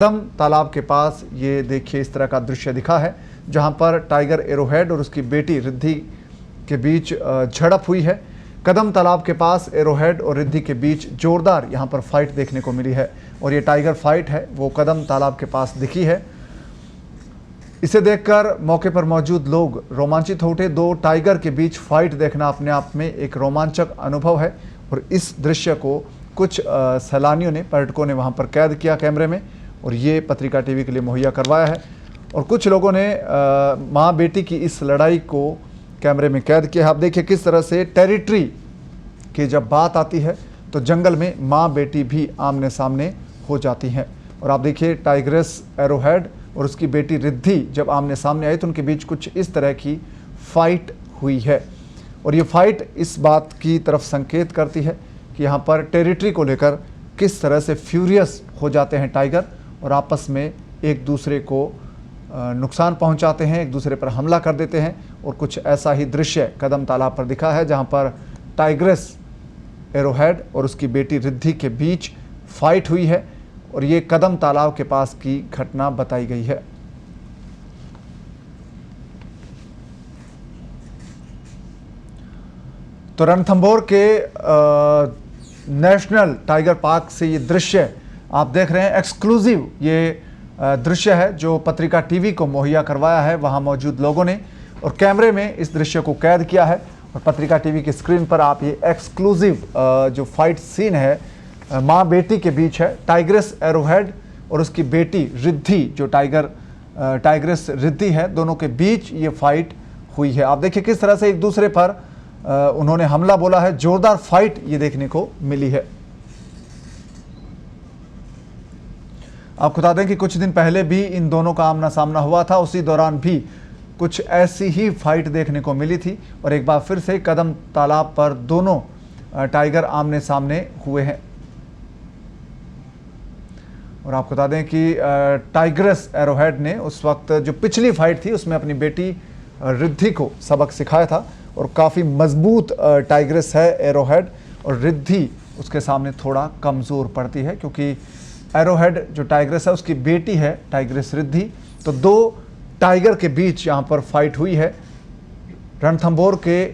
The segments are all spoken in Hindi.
कदम तालाब के पास ये देखिए इस तरह का दृश्य दिखा है जहां पर टाइगर एरोहेड और उसकी बेटी रिद्धि के बीच झड़प हुई है। कदम तालाब के पास एरोहेड और रिद्धि के बीच जोरदार यहां पर फाइट देखने को मिली है और ये टाइगर फाइट है वो कदम तालाब के पास दिखी है। इसे देखकर मौके पर मौजूद लोग रोमांचित हो उठे। दो टाइगर के बीच फाइट देखना अपने आप में एक रोमांचक अनुभव है और इस दृश्य को कुछ सैलानियों ने, पर्यटकों ने वहां पर कैद किया कैमरे में और ये पत्रिका टीवी के लिए मुहैया करवाया है। और कुछ लोगों ने माँ बेटी की इस लड़ाई को कैमरे में कैद किया है। आप देखिए किस तरह से टेरिटरी की जब बात आती है तो जंगल में माँ बेटी भी आमने सामने हो जाती हैं। और आप देखिए टाइग्रेस एरोहेड और उसकी बेटी रिद्धि जब आमने सामने आई तो उनके बीच कुछ इस तरह की फाइट हुई है। और ये फाइट इस बात की तरफ संकेत करती है कि यहाँ पर टेरिटरी को लेकर किस तरह से फ्यूरियस हो जाते हैं टाइगर और आपस में एक दूसरे को नुकसान पहुंचाते हैं, एक दूसरे पर हमला कर देते हैं। और कुछ ऐसा ही दृश्य कदम तालाब पर दिखा है जहां पर टाइग्रेस एरोहेड और उसकी बेटी रिद्धि के बीच फाइट हुई है और ये कदम तालाब के पास की घटना बताई गई है। तो रणथंभौर के नेशनल टाइगर पार्क से ये दृश्य आप देख रहे हैं। एक्सक्लूसिव ये दृश्य है जो पत्रिका टीवी को मुहैया करवाया है वहां मौजूद लोगों ने और कैमरे में इस दृश्य को कैद किया है। और पत्रिका टीवी की स्क्रीन पर आप ये एक्सक्लूसिव जो फाइट सीन है माँ बेटी के बीच है। टाइग्रेस एरोहेड और उसकी बेटी रिद्धि जो टाइग्रेस रिद्धि है, दोनों के बीच ये फाइट हुई है। आप देखिए किस तरह से एक दूसरे पर उन्होंने हमला बोला है। जोरदार फाइट ये देखने को मिली है। आपको बता दें कि कुछ दिन पहले भी इन दोनों का आमना सामना हुआ था, उसी दौरान भी कुछ ऐसी ही फाइट देखने को मिली थी और एक बार फिर से कदम तालाब पर दोनों टाइगर आमने सामने हुए हैं। और आपको बता दें कि टाइग्रेस एरोहेड ने उस वक्त जो पिछली फाइट थी उसमें अपनी बेटी रिद्धि को सबक सिखाया था और काफ़ी मजबूत टाइग्रेस है एरोहेड और रिद्धि उसके सामने थोड़ा कमज़ोर पड़ती है क्योंकि एरोहेड जो टाइग्रेस है उसकी बेटी है टाइग्रेस रिद्धि। तो दो टाइगर के बीच यहाँ पर फाइट हुई है। रणथंभौर के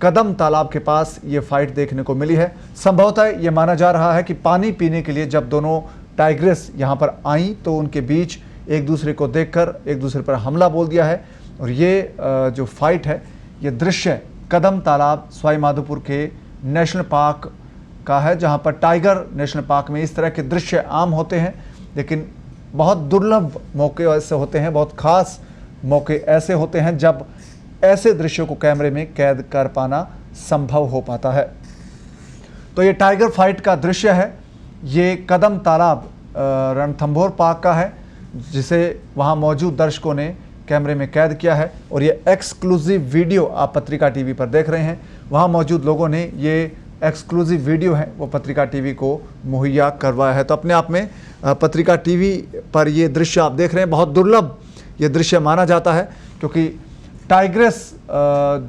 कदम तालाब के पास ये फाइट देखने को मिली है। संभवतः ये माना जा रहा है कि पानी पीने के लिए जब दोनों टाइग्रेस यहाँ पर आई तो उनके बीच एक दूसरे को देखकर एक दूसरे पर हमला बोल दिया है। और ये जो फाइट है ये दृश्य कदम तालाब सवाई माधोपुर के नेशनल पार्क का है जहां पर टाइगर नेशनल पार्क में इस तरह के दृश्य आम होते हैं, लेकिन बहुत दुर्लभ मौके ऐसे होते हैं, बहुत खास मौके ऐसे होते हैं जब ऐसे दृश्यों को कैमरे में कैद कर पाना संभव हो पाता है। तो ये टाइगर फाइट का दृश्य है, ये कदम तालाब रणथंभौर पार्क का है जिसे वहां मौजूद दर्शकों ने कैमरे में कैद किया है। और ये एक्सक्लूसिव वीडियो आप पत्रिका टीवी पर देख रहे हैं। वहां मौजूद लोगों ने ये एक्सक्लूसिव वीडियो है वो पत्रिका टीवी को मुहैया करवाया है। तो अपने आप में पत्रिका टीवी पर ये दृश्य आप देख रहे हैं, बहुत दुर्लभ ये दृश्य माना जाता है क्योंकि टाइग्रेस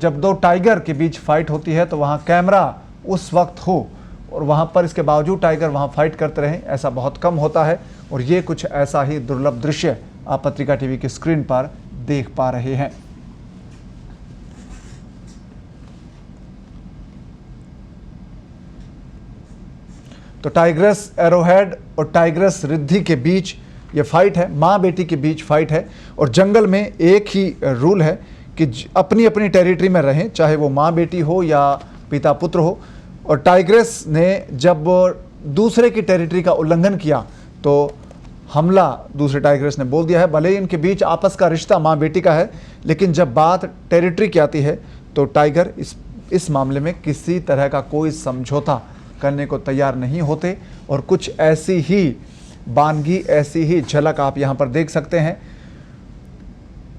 जब दो टाइगर के बीच फाइट होती है तो वहाँ कैमरा उस वक्त हो और वहाँ पर इसके बावजूद टाइगर वहाँ फाइट करते रहें, ऐसा बहुत कम होता है। और ये कुछ ऐसा ही दुर्लभ दृश्य आप पत्रिका टीवी की स्क्रीन पर देख पा रहे हैं। तो टाइग्रेस एरोहेड और टाइग्रेस रिद्धि के बीच ये फाइट है, माँ बेटी के बीच फाइट है। और जंगल में एक ही रूल है कि अपनी अपनी टेरिटरी में रहें, चाहे वो माँ बेटी हो या पिता पुत्र हो। और टाइग्रेस ने जब दूसरे की टेरिटरी का उल्लंघन किया तो हमला दूसरे टाइग्रेस ने बोल दिया है। भले ही इनके बीच आपस का रिश्ता माँ बेटी का है, लेकिन जब बात टेरिटरी की आती है तो टाइगर इस मामले में किसी तरह का कोई समझौता करने को तैयार नहीं होते। और कुछ ऐसी ही बानगी, ऐसी ही झलक आप यहाँ पर देख सकते हैं।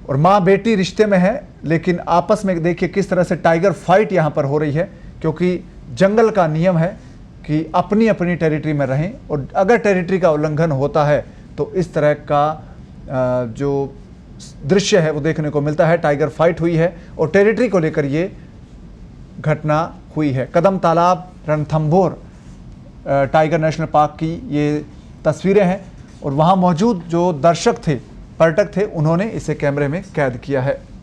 और माँ बेटी रिश्ते में है, लेकिन आपस में देखिए किस तरह से टाइगर फाइट यहाँ पर हो रही है क्योंकि जंगल का नियम है कि अपनी अपनी टेरिटरी में रहें और अगर टेरिटरी का उल्लंघन होता है तो इस तरह का जो दृश्य है वो देखने को मिलता है। टाइगर फाइट हुई है और टेरिटरी को लेकर ये घटना हुई है। कदम तालाब रणथंभौर टाइगर नेशनल पार्क की ये तस्वीरें हैं और वहाँ मौजूद जो दर्शक थे, पर्यटक थे, उन्होंने इसे कैमरे में कैद किया है।